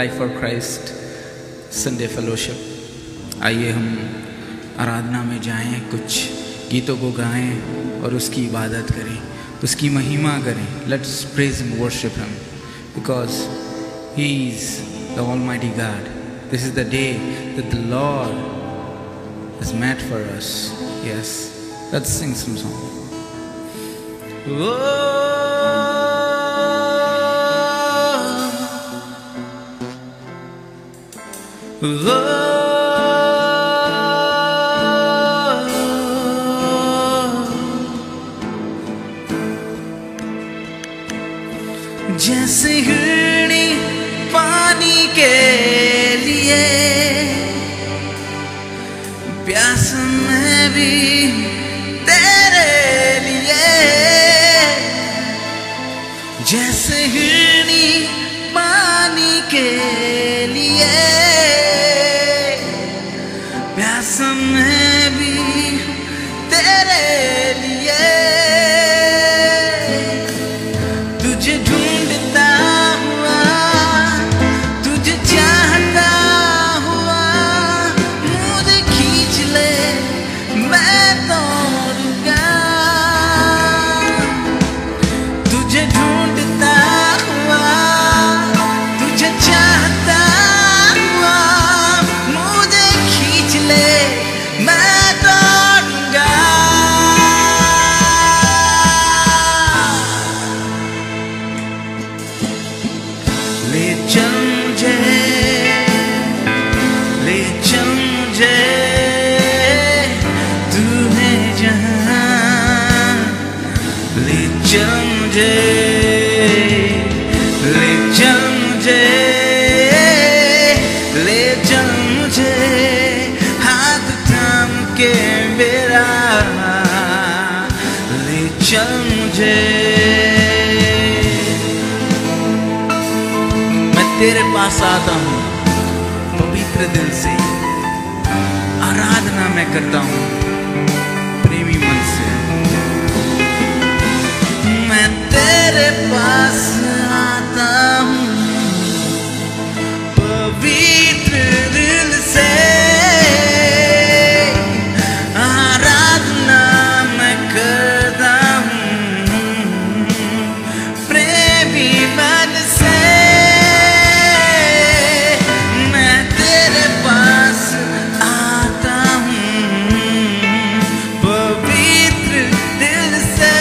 Life for Christ Sunday fellowship. आइए हम आराधना में जाएं, कुछ गीतों को गाएं और उसकी इबादत करें, उसकी महिमा करें। Let's praise and worship him because he is the almighty God. This is the day that the Lord has met for us. Yes, let's sing some song. जैसे हिरनी पानी के लिए प्यास में भी तेरे लिए, जैसे हिरनी पानी के लिए प्यास में भी तेरे लिए, तुझे ढूंढता हुआ, तुझे चाहता हुआ, मुझे खींच ले मैं दौड़ूंगा। तुझे ढूंढता हुआ, तुझे चाहता हुआ, मुझे खींच ले मैं दौड़ूंगा। ले चल मुझे, ले चल मुझे, तू है जहां। ले चल मुझे, ले चल मुझे, ले चल मुझे, हाथ थाम के मेरा ले चल मुझे। मैं तेरे पास आता हूँ पवित्र दिल से, आराधना मैं करता हूँ प्रेमी मन से। मैं तेरे पास आता हूँ पवित्र दिल से, आराधना मैं करता हूँ प्रेमी मन से। मैं तेरे पास आता हूँ पवित्र दिल से,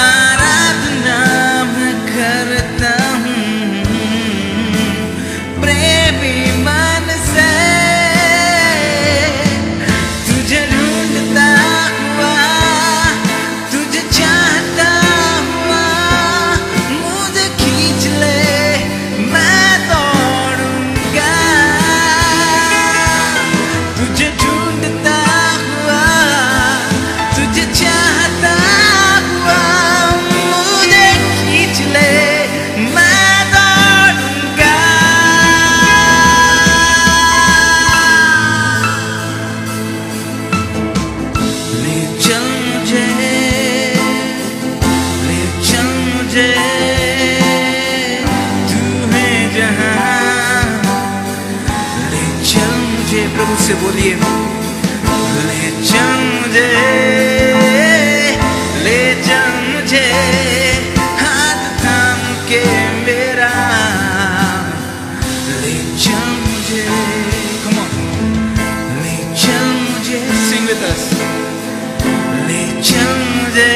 आराधना मैं करता हूँ प्रेमी मन से। तुझे ढूंढता हुआ, तुझे चाहता हुआ, मुझे खींच ले मैं दौड़ूंगा। तुझे ढूंढता हुआ, तुझे चाहता हुआ, मुझे खींच ले मैं दौड़ूंगा। ले चल मुझे, ले चल मुझे, तू है जहां। ले चल मुझे, प्रभु से बोलिए, ले चल मुझे, ले चल मुझे, हाथ थाम के मेरा ले चल मुझे। Come on, ले चल मुझे, sing with us. ले चल मुझे,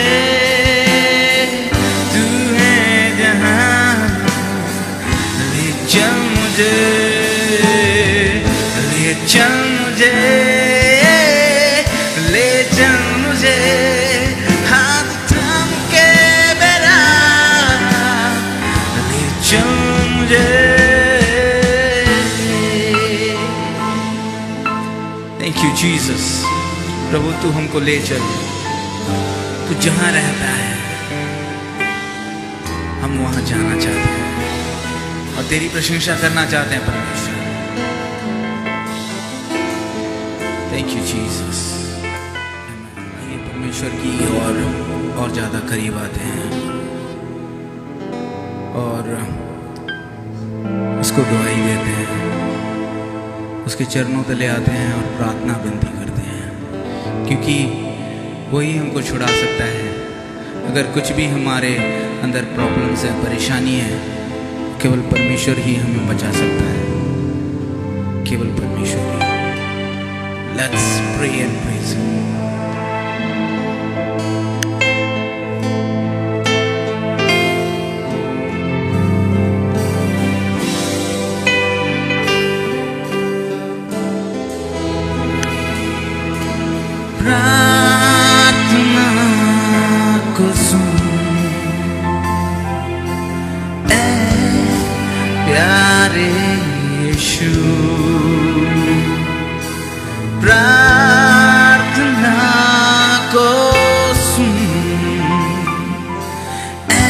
तू है जहां। ले चल मुझे, ले चल मुझे, ले चल मुझे, हाथ थाम के मेरा ले चल मुझे। Thank you Jesus. प्रभु तू हमको ले चल, तू जहां रहता है हम वहां जाना चाहते हैं और तेरी प्रशंसा करना चाहते हैं परमेश्वर। Thank you Jesus. आइए परमेश्वर की और ज़्यादा करीब आते हैं और उसको दुआई देते हैं, उसके चरणों तले आते हैं और प्रार्थना विनती करते हैं, क्योंकि वही हमको छुड़ा सकता है। अगर कुछ भी हमारे अंदर प्रॉब्लम्स है, परेशानी है, केवल परमेश्वर ही हमें बचा सकता है, केवल परमेश्वर ही। Let's pray and praise Him. प्रार्थना को सुन ए प्यारे यीशु, प्रार्थना को सुन ए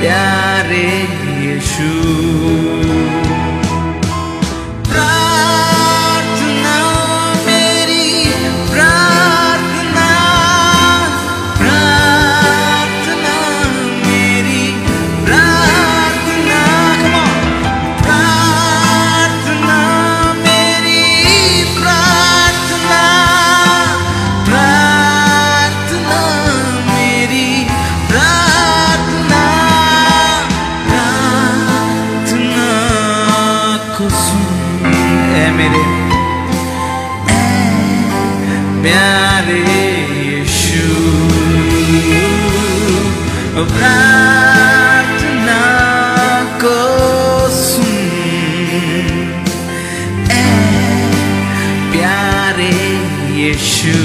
प्यारे यीशु। प्रार्थना को सुन ए प्यारे यीशु।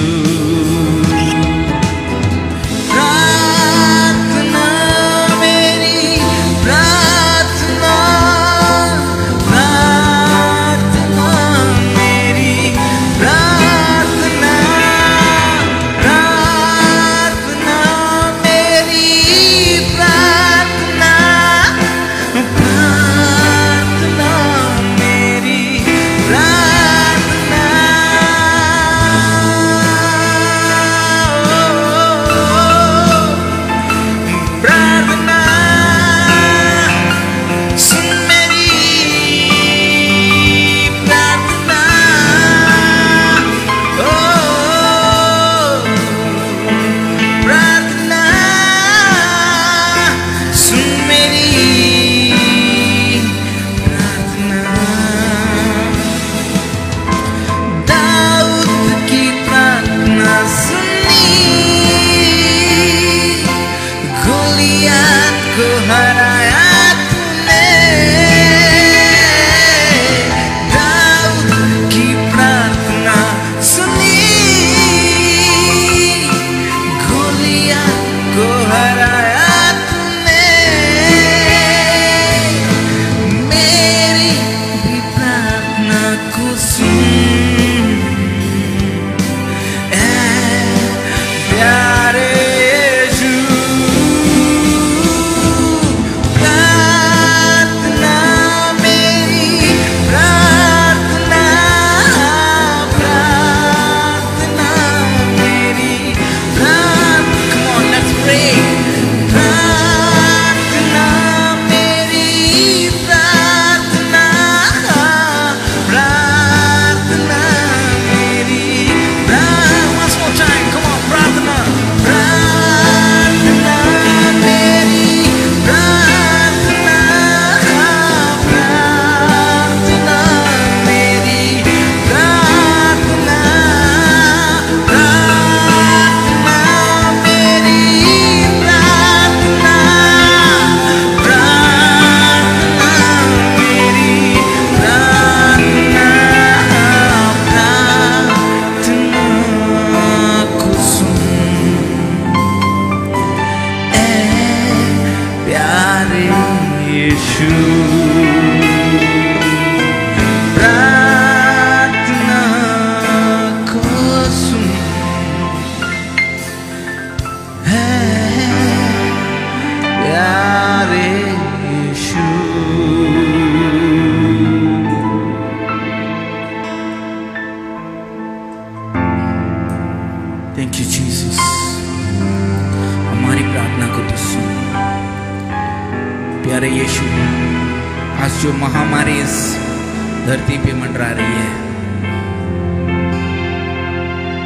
धरती पे मंडरा रही है।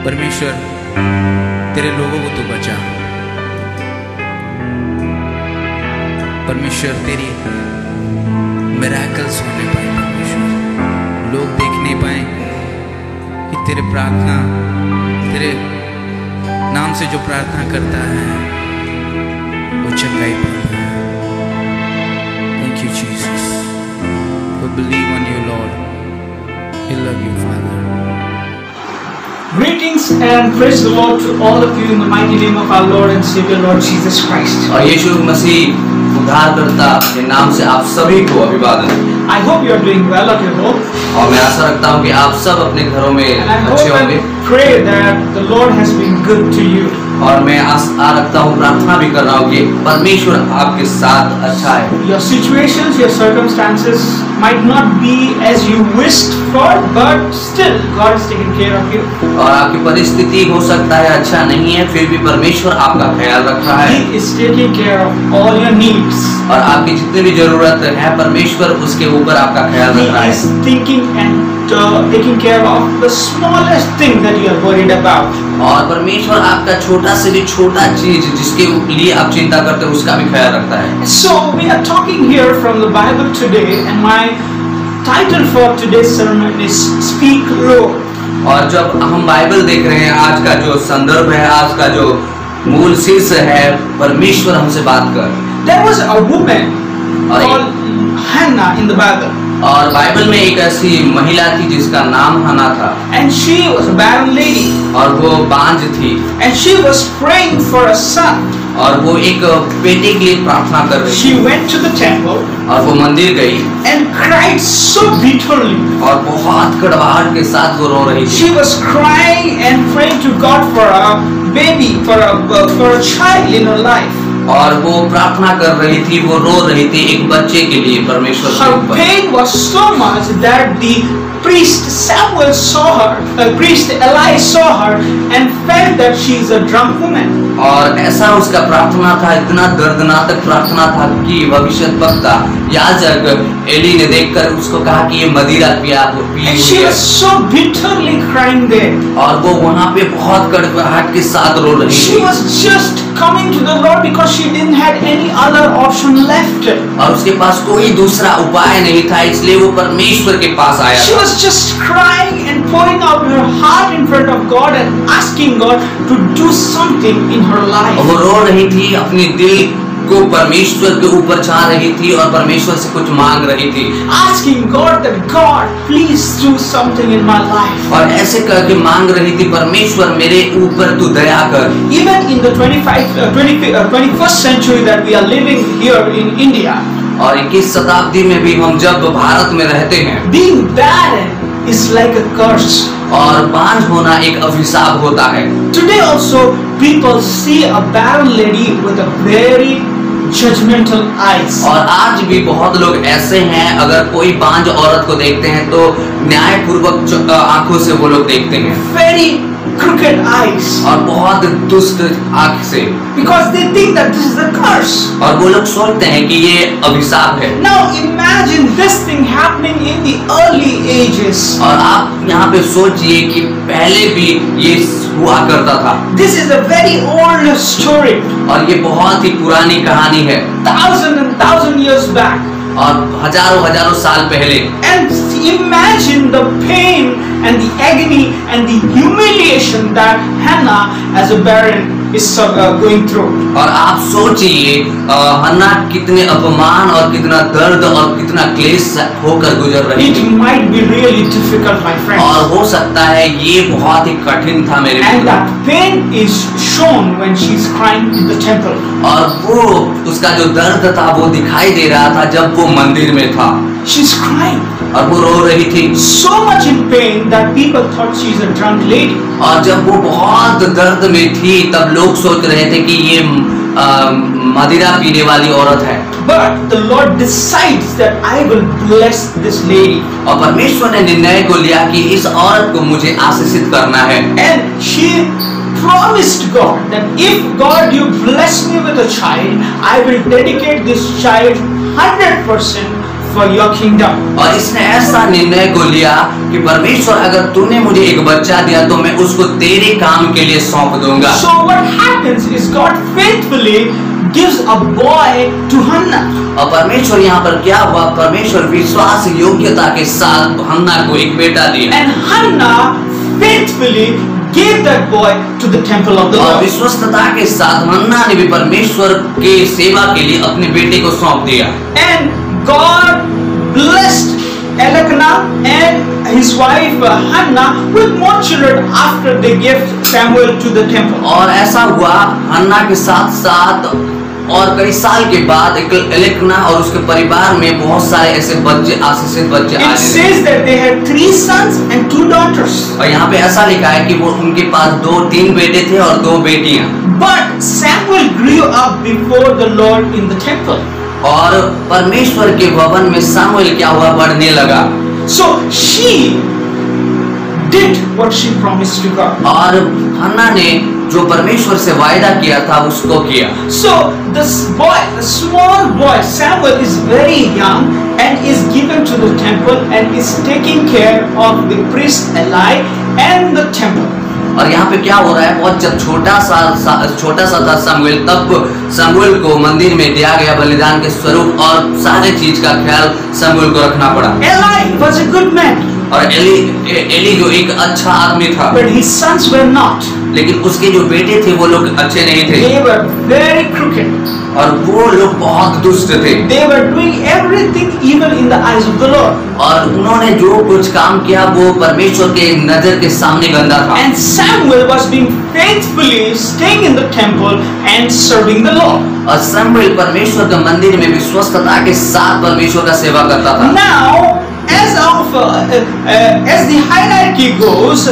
परमेश्वर तेरे लोगों को तू बचा। परमेश्वर तेरी मिरेकल्स होने पाए। परमेश्वर लोग देख नहीं पाए कि तेरे प्रार्थना, तेरे नाम से जो प्रार्थना करता है वो चंगाई पाता है। Thank you Jesus. We believe on you Lord. We love you Father. Greetings and praise the Lord to all of you in the mighty name of our Lord and Savior Lord Jesus Christ. और यीशु मसीह उद्धारकर्ता के नाम से आप सभी को अभिवादन। I hope you are doing well at your home. और मैं आशा रखता हूँ कि आप सब अपने घरों में And I अच्छे hope होंगे। and pray that the Lord has been good to you. और मैं आशा रखता हूँ, प्रार्थना भी कर रहा हूँ कि परमेश्वर आपके साथ अच्छा है। Your situations, your circumstances might not be as you wished for, but still God is taking care of you. और आपकी परिस्थिति हो सकता है अच्छा नहीं है, फिर भी परमेश्वर आपका ख्याल रख रहा है। He is taking care of all your needs. और आपकी जितनी भी जरूरत है परमेश्वर उसके ऊपर आपका ख्याल He रख रहा is है। thinking and taking care of the smallest thing that you are worried about. और परमेश्वर आपका छोटा से भी छोटा चीज जिसके लिए आप चिंता करते हैं उसका भी ख्याल रखता है। So we are talking here from the Bible today, and my title for today's sermon is Speak Lord. और जब हम बाइबल देख रहे हैं, आज का जो संदर्भ है, आज का जो मूल शीर्ष है, परमेश्वर हमसे बात कर। There was a woman called Hannah in the Bible, और बाइबल में एक ऐसी महिला थी जिसका नाम हन्ना था, and she was a barren lady, और वो बांझ थी, and she was praying for a son. और वो एक बेटे के लिए प्रार्थना कर रही She थी। went to the temple और वो मंदिर गई and cried so bitterly. और बहुत कड़वाहट के साथ वो रो रही थी। She was crying and praying to God for a baby, for a child in her life. और वो प्रार्थना कर रही थी, वो रो रही थी एक बच्चे के लिए परमेश्वर के Her ऊपर। pain was so much that the priest Samuel saw her, the priest Eli saw her and felt that she is a drunk woman. और ऐसा उसका प्रार्थना था, इतना दर्दनाक प्रार्थना था कि भविष्यद्वक्ता याजक एली ने देखकर उसको कहा कि ये मदिरा पी And हुई she है। was so bitterly crying there. और वो वहाँ पे बहुत कड़वाहट के साथ रो रही She थी। was just coming to the Lord because she didn't have any other option left. और उसके पास कोई दूसरा उपाय नहीं था, इसलिए वो परमेश्वर के पास आया She था। was just crying and pouring out her heart in front of God and asking God to do something in her और life. वो रो रही थी, अपने दिल को परमेश्वर के ऊपर चाह रही थी और परमेश्वर से कुछ मांग रही थी। Asking God that God please do something in my life. और ऐसे करके मांग रही थी, परमेश्वर मेरे ऊपर तू दया कर। Even in the 21st century that we are living here in India, और 21 शताब्दी में भी हम जब भारत में रहते हैं, being barren is like a curse. और बांझ होना एक अभिशाप होता है। Today also people see a barren lady with a very judgmental eyes. और आज भी बहुत लोग ऐसे हैं, अगर कोई बांझ औरत को देखते हैं तो न्यायपूर्वक आंखों से वो लोग देखते हैं, Very crooked eyes. और बहुत दुष्ट आंख से, Because they think that this is a curse. और वो लोग सोचते हैं कि ये अभिशाप है। Now imagine this thing happening in the early ages. और आप यहाँ पे सोचिए कि पहले भी ये हुआ करता था। This is a very old story. और ये बहुत ही पुरानी कहानी है, 1,000 years back. और हजारों साल पहले। And imagine the pain and the agony and the humiliation that Hannah as a barren is going through. और आप सोचिए हन्ना कितने अपमान और कितना दर्द और कितना क्लेश होकर गुजर रही It थी। might be really difficult, my friends. और हो सकता है ये बहुत ही कठिन था मेरे And लिए। that pain is shown when she's crying in the temple. और वो उसका जो दर्द था वो दिखाई दे रहा था जब वो मंदिर में था, She's crying और वो रो रही थी। so much in pain that people thought she's a drunk lady. और जब वो बहुत दर्द में थी तब लोग सोच रहे थे कि ये मदिरा पीने वाली औरत है। But the Lord decides that I will bless this lady. और परमेश्वर ने निर्णय को लिया कि इस औरत को मुझे आशीषित करना है। And she promised God that if God you bless me with a child, I will dedicate this child 100% for your kingdom. और इसने ऐसा निर्णय को लिया कि परमेश्वर अगर तूने मुझे एक बच्चा दिया तो मैं उसको तेरे काम के लिए सौंप दूंगा। So what happens is God faithfully gives a boy to Hannah. और परमेश्वर यहाँ पर क्या हुआ, परमेश्वर विश्वास योग्यता के साथ हन्ना को एक बेटा दिया। And Hannah faithfully gave that boy to the temple of the और Lord. विश्वस्तता के साथ हन्ना ने भी परमेश्वर के सेवा के लिए अपने बेटे को सौंप दिया। And God blessed Elkanah and his wife Hannah with more children after they gave Samuel to the temple. और ऐसा हुआ हन्ना के साथ साथ और कई साल के बाद एलकना और उसके परिवार में बहुत सारे ऐसे बच्चे, आशीषित बच्चे It आए। says that they had 3 sons and 2 daughters. और यहाँ पे ऐसा लिखा है कि वो उनके पास 3 बेटे थे और 2 बेटियां। But Samuel grew up before the Lord in the temple. और परमेश्वर के भवन में सामुएल क्या हुआ, बढ़ने लगा। So she did what she promised to God. और हन्ना ने जो परमेश्वर से वायदा किया था उसको किया। So this boy, the small boy Samuel, is very young and is given to the temple and is taking care of the priest Eli and the temple. और यहाँ पे क्या हो रहा है, बहुत जब छोटा सा था सामुएल, तब सामुएल को मंदिर में दिया गया बलिदान के स्वरूप और सारे चीज का ख्याल सामुएल को रखना पड़ा। Eli was a good man, और एली जो एक अच्छा आदमी था, but his sons were not. लेकिन उसके जो बेटे थे वो लोग अच्छे नहीं थे They were very crooked. और वो लोग बहुत दुष्ट थे। They were doing everything evil in the eyes of the Lord. और उन्होंने जो कुछ काम किया वो परमेश्वर के नजर के सामने गंदा था। And Samuel was being faithfully staying in the temple and serving the Lord. और सामुएल परमेश्वर के मंदिर में विश्वस्तता के साथ परमेश्वर का सेवा करता था। Now, as the hierarchy goes,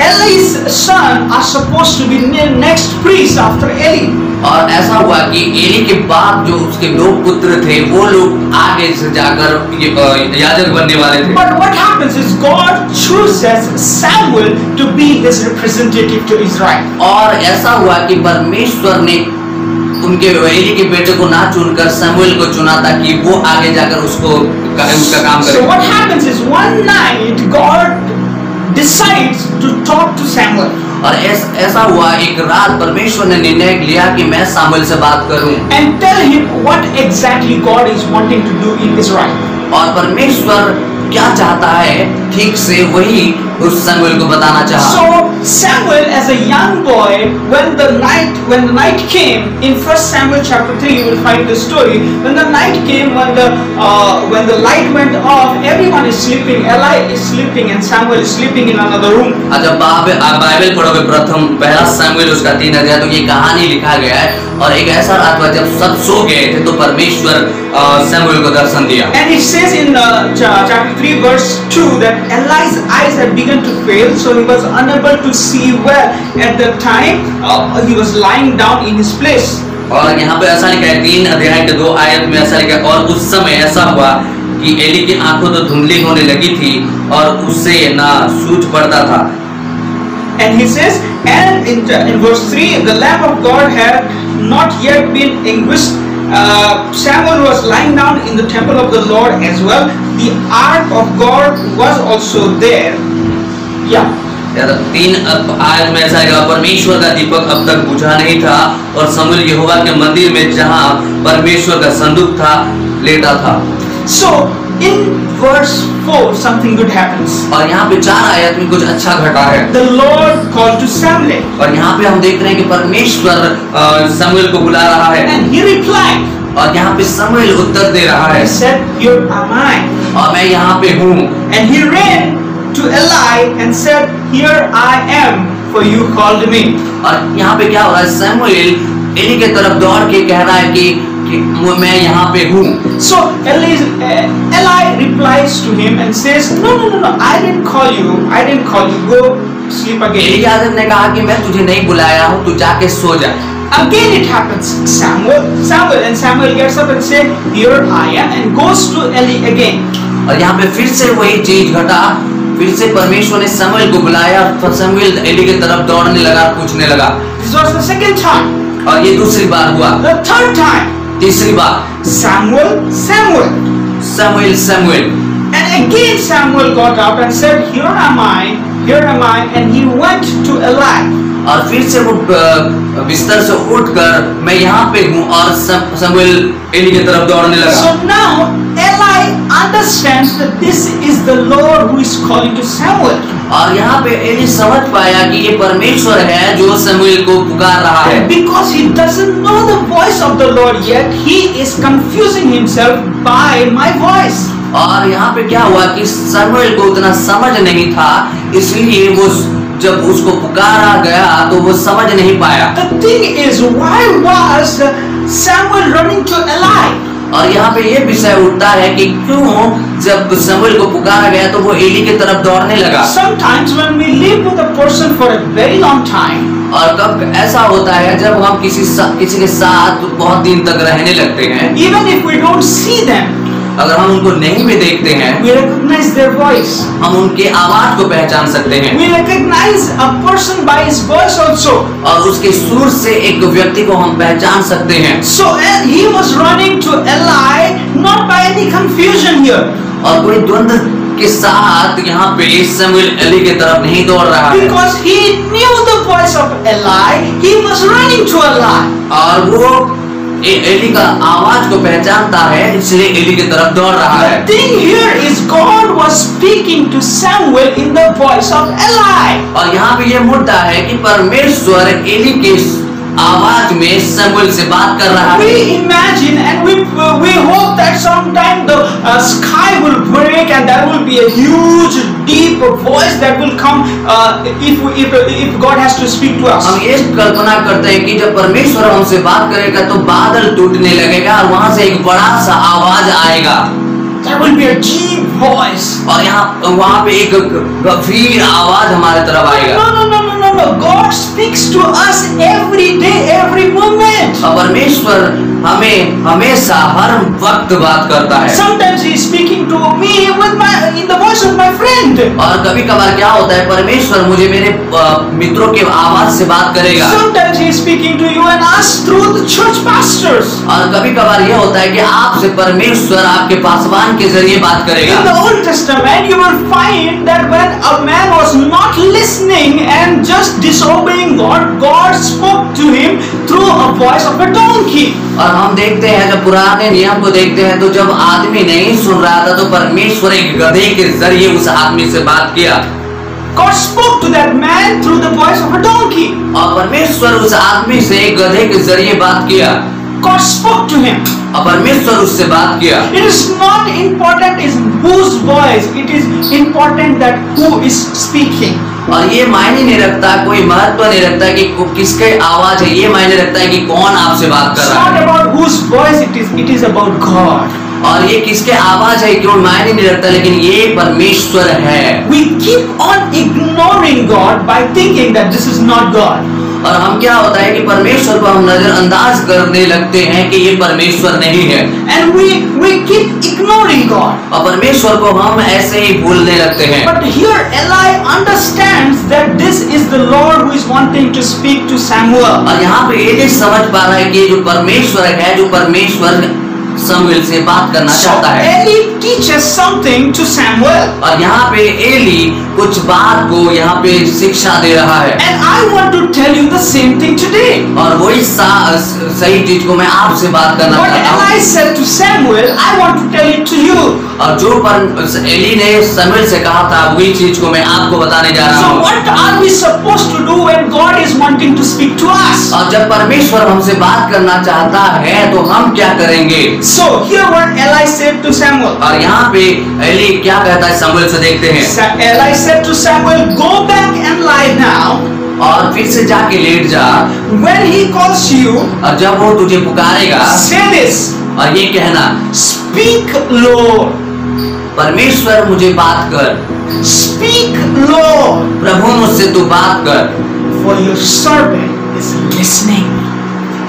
Eli's son are supposed to be next priest after Eli. और ऐसा हुआ कि एली के बाद जो उसके 2 पुत्र थे वो लोग आगे से जाकर याजक बनने वाले थे। But what happens is God chooses Samuel to be his representative to Israel. और ऐसा हुआ कि परमेश्वर ने उनके एली के बेटे को ना चुनकर सामुएल को चुना ताकि वो आगे जाकर उसका काम करे। So what happens is one night God decides to talk to Samuel. और ऐसा हुआ एक रात परमेश्वर ने निर्णय लिया कि मैं सामुएल से बात करूं And tell him what exactly God is wanting to do in Israel. और परमेश्वर क्या चाहता है ठीक से वही उस सामुएल को बताना चाहा। So Samuel, as a young boy, when the night came in 1 Samuel chapter 3, you will find the story. When the night came, when the light went off, everyone is sleeping. Eli is sleeping and Samuel is sleeping in another room. जब Bible पढ़ोगे पहला सामुएल उसका 3 अध्याय तो ये कहानी लिखा गया है और एक ऐसा रात हुआ जब सब सो गए थे तो परमेश्वर सामुएल को दर्शन दिया। And it says in chapter 3 verse 2 that Eli's eyes had begun to fail, so he was unable to see well. At that time, he was lying down in his place. और यहाँ पे ऐसा लिखा है 3 अध्याय के 2 आयत में ऐसा लिखा है और उस समय ऐसा हुआ कि एली की आंखों तो धुंधली होने लगी थी और उससे ना सूझ पड़ता था। And he says, and in verse 3, the lamp of God had not yet been extinguished. Samuel was lying down in the temple of the Lord as well. The ark of God was also there. Yeah. 3 आयत में ऐसा लिखा परमेश्वर का दीपक अब तक बुझा नहीं था और सामुएल यहोवा के मंदिर में जहाँ परमेश्वर का संदूक था लेटा था। So in verse 4 something good happens. और यहाँ पे 4 आयत में कुछ अच्छा घटा है। The Lord called to Samuel. और यहाँ पे हम देख रहे हैं कि परमेश्वर सामुएल को बुला रहा है। And he replied. और यहाँ पे सामुएल उत्तर दे रहा है। He said, "Here am I." और मैं यहाँ पे हूँ। And he ran to Eli and said, "Here I am, for you called me." और यहाँ पे क्या हो रहा है, सामुएल एली के तरफ दौड़ के कह रहा है कि मैं यहाँ पे हूँ। So Eli replies to him and says, "No, I didn't call you. Go sleep again." Eli याजक ने कहा कि मैं तुझे नहीं बुलाया हूँ, तू जाके सो जा। Again it happens. Samuel gets up and says, "Here I am," and goes to Eli again. और यहाँ पे फिर से वही चीज घटा, फिर से परमेश्वर ने सामुएल को बुलाया और सामुएल एली की तरफ दौड़ने लगा, पूछने लगा। This was the second time. और ये दूसरी बार हुआ। The third time. तीसरी बार, Samuel, शमूएल शमूएल। And again Samuel got up and said, here am I, and he went to Eli. और फिर से वो बिस्तर से उठकर मैं यहाँ पे हूँ, और शमूएल एली की तरफ दौड़ने लगा। So now Eli understands that this is the Lord who is calling to Samuel. और यहाँ पे एली समझ पाया कि ये परमेश्वर है जो शमूएल को पुकार रहा है। Because he doesn't know the voice of the Lord yet, he is confusing himself by my voice. और यहाँ पे क्या हुआ कि शमूएल को उतना समझ नहीं था, इसलिए वो जब उसको पुकारा गया तो वो समझ नहीं पाया। The thing is, why was Samuel running to Eli? और यहाँ पे ये विषय उठता है कि क्यों जब शमूएल को पुकारा गया तो वो एली की तरफ दौड़ने लगा। Sometimes when we live with a person for a very long time, और कब ऐसा होता है जब हम किसी के साथ बहुत दिन तक रहने लगते हैं, even if we don't see them, अगर हम उनको नहीं भी देखते हैं, we recognize their voice. हम उनके आवाज को पहचान सकते हैं। We recognize a person by his voice also. और उसके सुर से एक व्यक्ति को हम पहचान सकते हैं। So he was running to Eli, not by any confusion here. और कोई द्वंद्व के साथ यहाँ पे शमूएल एली की तरफ नहीं दौड़ रहा है, Because he knew the voice of Eli, he was running to Eli. और वो एली का आवाज को पहचानता है, इसलिए एली की तरफ दौड़ रहा है। The thing here is God was speaking to Samuel in the voice of Eli. और यहाँ पे ये मुद्दा है कि परमेश्वर एली के आवाज में शमूएल से बात कर रहा है। We imagine and we hope that sometime the sky will break and there will be a huge deep voice that will come if God has to speak to us. हम ये कल्पना करते हैं कि जब परमेश्वर हमसे बात करेगा तो बादल टूटने लगेगा और वहां से एक बड़ा सा आवाज आएगा। There will be a deep voice. और वहां पे एक गंभीर आवाज हमारे तरफ आएगा। No. God speaks to us every day, every moment. और परमेश्वर हमें हमेशा हर वक्त बात करता है। Sometimes He is speaking to me in the voice of my friend. और कभी कभार क्या होता है, परमेश्वर मुझे मेरे मित्रों के आवाज से बात करेगा। Sometimes He is speaking to you and us through the church pastors. और कभी कभार यह होता है कि आपसे परमेश्वर आपके पासवान के जरिए बात करेगा। In the Old Testament, you will find that when a man was not listening and just disobeying God, God spoke to him through a voice of a donkey. और हम देखते हैं जब पुराने नियम को देखते हैं तो जब आदमी नहीं सुन रहा था तो परमेश्वर एक गधे के जरिए उस आदमी से बात किया। God spoke to that man through the voice of a donkey. और परमेश्वर उस आदमी से एक गधे के जरिए बात किया। God spoke to him. और परमेश्वर उससे बात किया। It is not important is whose voice. It is important that who is speaking. और ये मायने नहीं रखता, कोई महत्व नहीं रखता कि किसके आवाज है, ये मायने रखता है कि कौन आपसे बात कर It's रहा not है। about whose voice it is about God. और ये किसके आवाज है क्यों मायने नहीं रखता, लेकिन ये परमेश्वर है। We keep on ignoring God by thinking that this is not God. और हम क्या होता है कि परमेश्वर को हम नजरअंदाज करने लगते हैं कि ये परमेश्वर नहीं है। And we keep ignoring God. और परमेश्वर को हम ऐसे ही भूलने लगते हैं। But here Eli understands that this is the Lord who is wanting to speak to Samuel. और यहाँ पे एली समझ पा रहा है कि जो परमेश्वर है, जो परमेश्वर शमूएल से बात करना So चाहता है। Eli teaches something to Samuel. और यहाँ पे एली कुछ बात को यहाँ पे शिक्षा दे रहा है। And I want to tell you the same thing today. और वही सही चीज को मैं आपसे बात करना What चाहता हूँ। Eli said to Samuel, I want to tell it to you. और जो एली ने शमूएल से कहा था वही चीज को मैं आपको बताने जा रहा So हूँ। what are we supposed to do when God is wanting to speak to us? और जब परमेश्वर हमसे बात करना चाहता है तो हम क्या करेंगे? So here what Eli said to Samuel. और यहाँ पे एली क्या कहता है शमूएल से, देखते हैं। Eli said to Samuel, go back and lie now. और फिर से जाके लेट जा। When he calls you, और जब वो तुझे पुकारेगा say this. और ये कहना, Speak, Lord. परमेश्वर मुझे बात कर, Speak, Lord. प्रभु मुझसे तू बात कर, For your servant is listening.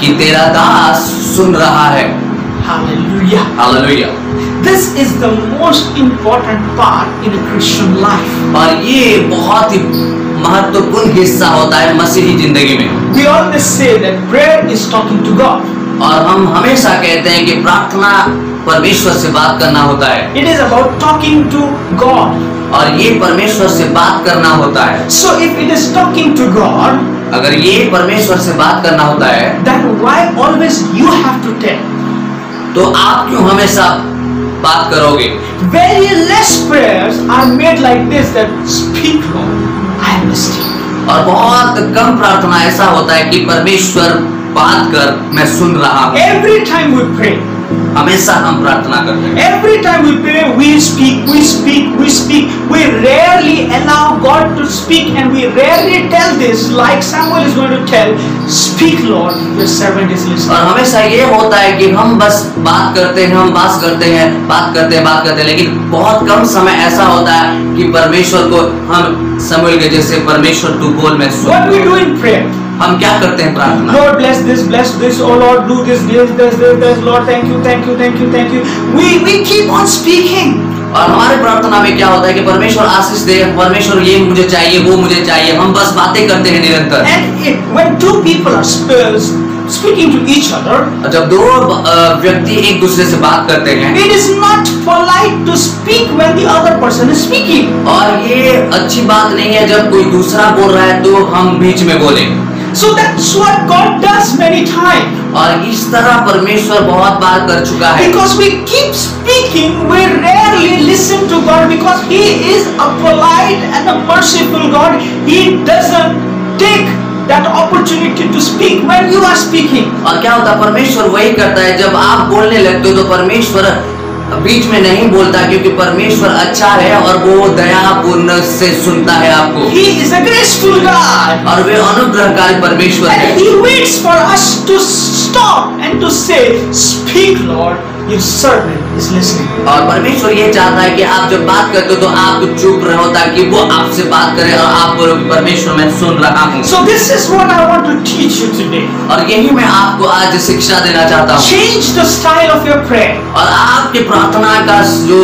कि तेरा दास सुन रहा है। Hallelujah. Hallelujah. This is the most important part in a Christian life. और ये बहुत ही महत्वपूर्ण हिस्सा होता है मसीही जिंदगी में। We always say that prayer is talking to God. और हम हमेशा कहते हैं कि प्रार्थना परमेश्वर से बात करना होता है, It is about talking to God. और ये परमेश्वर से बात करना होता है। So if it is talking to God, अगर ये परमेश्वर से बात करना होता है, then why always you have to tell? तो आप क्यों हमेशा बात करोगे? Very less prayers are made like this, that speak Lord, I am listening. और बहुत कम प्रार्थना ऐसा होता है कि परमेश्वर बात कर, मैं सुन रहा हूँ। Every time we pray, हमेशा हम प्रार्थना करते हैं। every time we pray, we speak, we speak, we speak. We rarely allow God to speak, and we rarely tell this like Samuel is going to tell, speak Lord, your servant is listening. और हमेशा ये होता है कि हम बस बात करते हैं, हम बात करते हैं, बात करते हैं, लेकिन बहुत कम समय ऐसा होता है कि परमेश्वर को हम शमूएल के जैसे परमेश्वर तू बोल मैं सुन। What we do in prayer? हम क्या करते हैं प्रार्थना? Lord bless this, oh Lord do this, Lord thank you. We keep on speaking. और हमारे प्रार्थना में क्या होता है कि परमेश्वर आशीष दे, परमेश्वर ये मुझे चाहिए, वो मुझे चाहिए, हम बस बातें करते हैं निरंतर। And when two people are speaking to each other, जब दो व्यक्ति एक दूसरे से बात करते हैं, it is not polite to speak when the other person is speaking. और ये अच्छी बात नहीं है जब कोई दूसरा बोल रहा है तो हम बीच में बोलें। So that's what God does many times. और इस तरह परमेश्वर बहुत बार कर चुका है। Because we keep speaking, we rarely listen to God, because He is a polite and a merciful God. He doesn't take that opportunity to speak when you are speaking. और क्या होता है, परमेश्वर वही करता है, जब आप बोलने लगते हो तो परमेश्वर बीच में नहीं बोलता, क्योंकि परमेश्वर अच्छा है और वो दयापूर्ण से सुनता है आपको। He is a graceful God. और वे अनुग्रहकारी परमेश्वर है। And He waits for us to stop and to say, speak Lord, your servant is listening. और परमेश्वर ये चाहता है कि आप जब बात करते हो तो आप चुप रहो, ताकि वो आपसे बात करे और आप बोलो कि परमेश्वर मैं सुन रहा हूँ। So this is what I want to teach you today. और यही मैं आपको आज शिक्षा देना चाहता हूँ। Change the style of your prayer. और आपके प्रार्थना का जो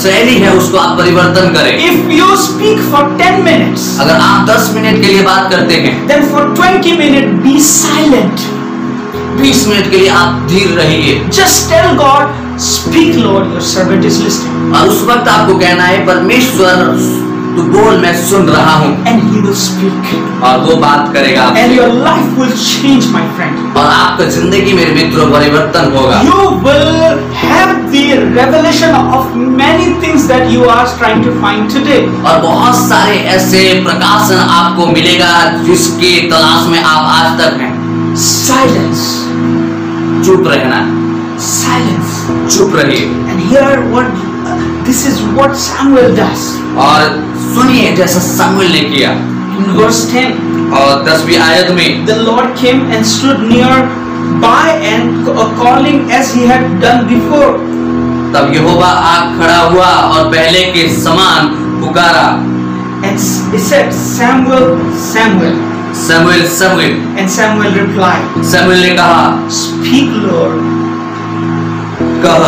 शैली है उसको आप परिवर्तन करें। If you speak for 10 minutes, अगर आप 10 मिनट के लिए बात करते हैं, then for 20 minutes be silent. 20 minute के लिए आप धीर रहिए। Just tell God, speak Lord, your servant is listening. और उस वक्त आपको कहना है, परमेश्वर तू बोल मैं सुन रहा हूँ, And He will speak. और वो बात करेगा And आपसे। your life will change, my friend. और आपका जिंदगी मेरे मित्रों परिवर्तन होगा। You will have the revelation of many things that you are trying to find today. और बहुत सारे ऐसे प्रकाशन आपको मिलेगा जिसके तलाश में आप आज तक हैं। Silence. चुप रहना, Silence. चुप रहिए। And here this is what Samuel does. और सुनिए जैसा शमूएल ने किया। In verse 10, और 10वीं आयत में the Lord came and stood near by and calling as he had done before. तब यहोवा आग खड़ा हुआ और पहले के समान पुकारा, And he said, Samuel, Samuel. शमूएल शमूएल। And Samuel replied, शमूएल ने कहा, Speak, Lord, कह,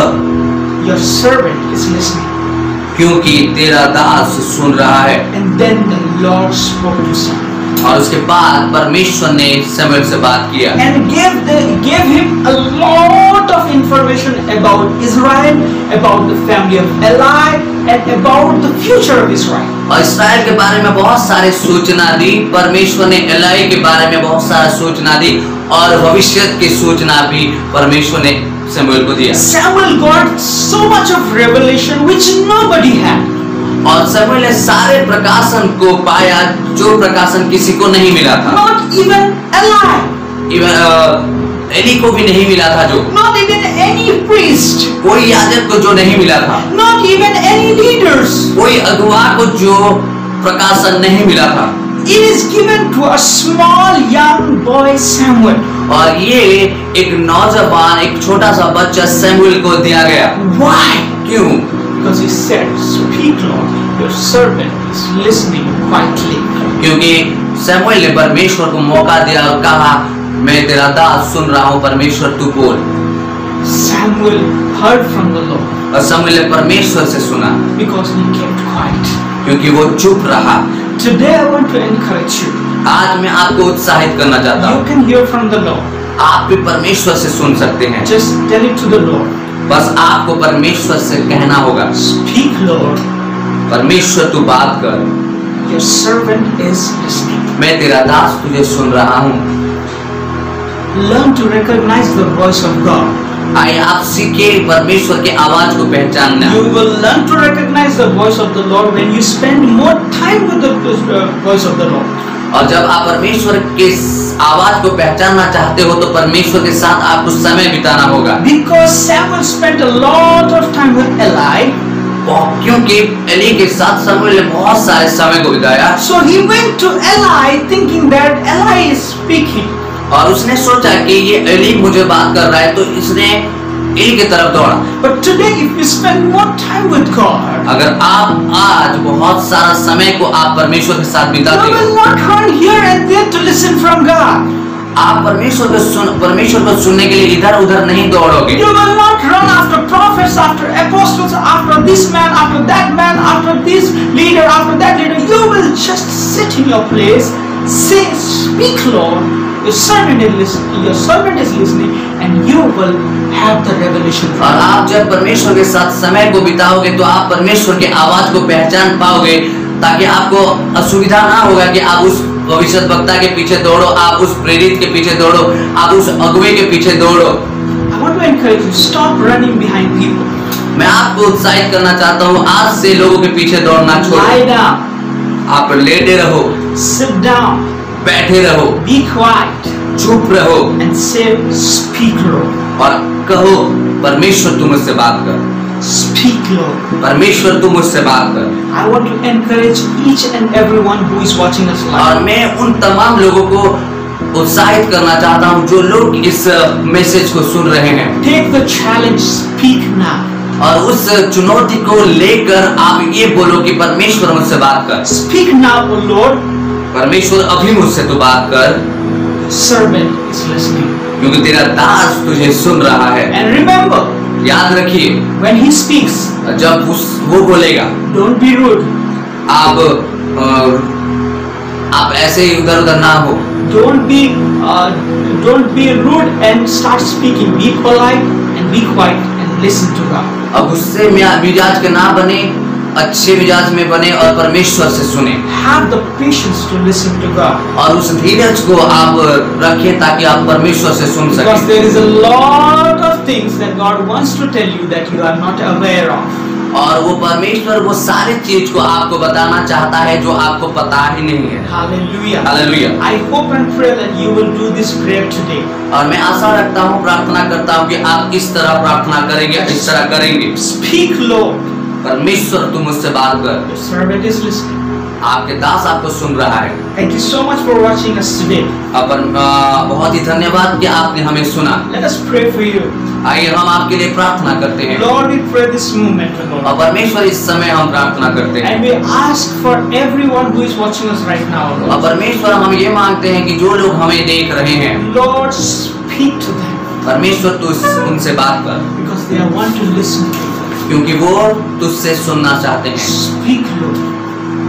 your servant is listening. क्योंकि तेरा दास सुन रहा है। And then the Lord spoke to Samuel और उसके बाद परमेश्वर ने शमूएल से बात किया and gave him a lot of information about Israel, about the family of Eli, and about the future of Israel. और इस्राएल के बारे में बहुत सारे सूचना दी। परमेश्वर ने एलाई के बारे में बहुत सारा सूचना दी और भविष्य की सूचना भी परमेश्वर ने शमूएल को दिया। Samuel got so much of revelation which nobody had. और शमूएल ने सारे प्रकाशन को पाया जो प्रकाशन किसी को नहीं मिला था। Not even Eli. एली को भी नहीं मिला था, जो Not even any priest. कोई याजक को जो नहीं मिला था, Not even any leaders. कोई अगुवा को जो प्रकाशन नहीं मिला था। It is given to a small young boy Samuel. और ये एक नौजवान, एक छोटा सा बच्चा शमूएल को दिया गया। Why? क्यों? Because he said, Speak, Lord, your servant is listening quietly. क्योंकि शमूएल ने परमेश्वर को मौका दिया और कहा, मैं तेरा दास सुन रहा हूँ, परमेश्वर तू बोल। Samuel heard from the Lord और शमूएल ने परमेश्वर से सुना because he kept quiet. क्योंकि वो चुप रहा। Today I want to encourage you. आज मैं आपको उत्साहित करना चाहता You हूँ, can hear from the Lord. आप भी परमेश्वर से सुन सकते हैं। Just tell it to the Lord. बस आपको परमेश्वर से कहना होगा, Speak, Lord. परमेश्वर तू बात कर, Your servant is listening. मैं तेरा दास तुझे सुन रहा हूँ। Learn to recognize the voice of God. आइए आप सीखे परमेश्वर के आवाज को पहचानना। You will learn to recognize the voice of the Lord when you spend more time with the voice of the Lord. और जब आप परमेश्वर के आवाज को पहचानना चाहते हो तो परमेश्वर के साथ आपको समय बिताना होगा। Because Samuel spent a lot of time with Eli, क्योंकि एली के साथ शमूएल ने बहुत सारे समय को बिताया, so he went to Eli thinking that Eli is speaking. और उसने सोचा कि ये एली मुझे बात कर रहा है, तो इसने एली की तरफ दौड़ा। But today, if you spend more time with God, अगर आप आज बहुत सारा समय को आप परमेश्वर के साथ you बिताते will हो, not run here and there to listen from God. आप परमेश्वर को सुनने के लिए इधर उधर नहीं दौड़ोगे। You will not run after prophets, after apostles, after this man, after that man, after this leader, after that leader. You will just sit in your place, say, "Speak, Lord." Your servant is listening, and you will have the revelation. और आप जब परमेश्वर के साथ समय को बिताओगे तो आप परमेश्वर के आवाज को पहचान पाओगे, ताकि आपको असुविधा ना होगा कि आप उस भविष्यद्वक्ता के पीछे दौड़ो, आप उस प्रेरित के पीछे दौड़ो, आप उस अगुवे के पीछे दौड़ो। I want to encourage you, stop running behind people. मैं आपको उत्साहित करना चाहता हूँ, आज से लोगों के पीछे दौड़ना छोड़ो। Lie down, आप लेटे रहो, sit down, बैठे रहो, be quiet, चुप रहो and say, "Speak, Lord." और कहो, परमेश्वर तू मुझसे बात कर, Speak, Lord. परमेश्वर तू मुझसे बात कर। I want to encourage each and everyone who is watching us live. और मैं उन तमाम लोगों को उत्साहित करना चाहता हूँ जो लोग इस मैसेज को सुन रहे हैं, Take the challenge, speak now. और उस चुनौती को लेकर आप ये बोलो कि परमेश्वर मुझसे बात कर, Speak now, O Lord. परमेश्वर अभी मुझसे तू बात कर, Servant is listening. क्योंकि तेरा दास तुझे सुन रहा है। And remember, याद रखिए, when he speaks, जब वो बोलेगा, don't be rude. आप ऐसे ही उधर उधर ना हो, Don't be rude and start speaking. Be polite and be quiet and listen to God. अब गुस्से में मिजाज के ना बने, अच्छे मिजाज में बने और परमेश्वर से सुने, Have the patience to listen to God. और उस धीरज को आप रखें ताकि आप परमेश्वर से सुन Because सकें। there is a lot of things that God wants to tell you that you are not aware of. और वो परमेश्वर वो सारी चीज को आपको बताना चाहता है जो आपको पता ही नहीं है। Hallelujah. Hallelujah. I hope and pray that you will do this prayer today. और मैं आशा रखता हूँ, प्रार्थना करता हूँ कि आप इस तरह प्रार्थना करेंगे, इस तरह करेंगे। Speak, Lord. परमेश्वर तू मुझसे बात कर, Your servant is listening. आपके दास आपको सुन रहा है। Thank you so much for watching us today. बहुत ही धन्यवाद कि आपने हमें सुना। Let us pray for you. आइए हम आपके लिए प्रार्थना करते हैं। Lord, we pray this moment, Lord. और परमेश्वर इस समय हम प्रार्थना करते हैं। And we ask for everyone who is watching us right now, और Lord. परमेश्वर हम ये मांगते हैं कि जो लोग हमें देख रहे हैं, Lord, speak to them परमेश्वर तू उनसे बात कर, because they want to listen to you. क्योंकि वो तुझसे सुनना चाहते हैं। Speak, Lord.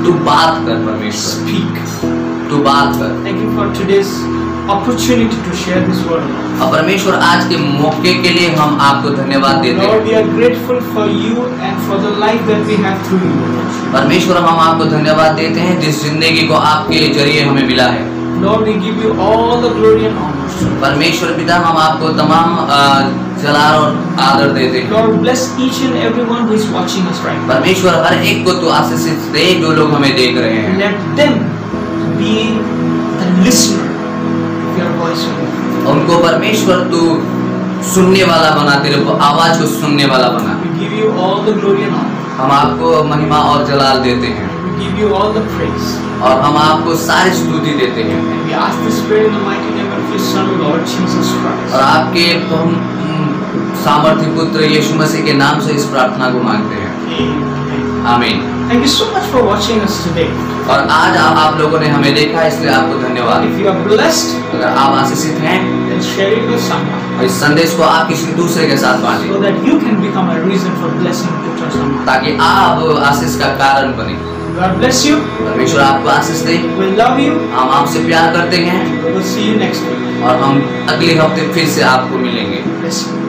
तू बात कर परमेश्वर, Speak. तू बात कर। Thank you for today's opportunity to share this word, Lord. और परमेश्वर आज के मौके के लिए हम आपको धन्यवाद देते Lord, हैं। we are grateful for you and for the life that we have through you, Lord. परमेश्वर हम आपको धन्यवाद देते हैं जिस जिंदगी को आपके जरिए हमें मिला है। Lord, we give you all the glory and honor. परमेश्वर पिता हम आपको तमाम जलाल और आदर देते हैं। Lord, bless each and everyone who is watching us right now. परमेश्वर हर एक को तू आशीष दे जो लोग हमें देख रहे हैं। Let them be the listener of your voice, Lord. उनको परमेश्वर तू सुनने वाला बना, तेरे को आवाज को सुनने वाला बना। We give you all the glory and honor. हम आपको महिमा और जलाल देते हैं We give you all the praise. और हम आपको सारी स्तुति देते हैं। And we ask this prayer in the mighty name of your Son, Lord Jesus Christ. और आपके सामर्थ्य पुत्र यीशु मसीह के नाम से इस प्रार्थना को मांगते हैं। Amen. आमीन। Thank you so much for watching us today. और आज आप लोगों ने हमें देखा, इसलिए आपको धन्यवाद। If you are blessed, अगर आप आशीषित हैं then share it with someone और इस संदेश को आप किसी दूसरे के साथ बांटें so that you can become a reason for blessing to someone. ताकि आप आशीष का कारण बने। God bless you. परमेश्वर आपको आशीष दे। We love you. हम आपसे प्यार करते हैं We'll see you next week. और हम अगले हफ्ते फिर से आपको मिलेंगे। Bless you.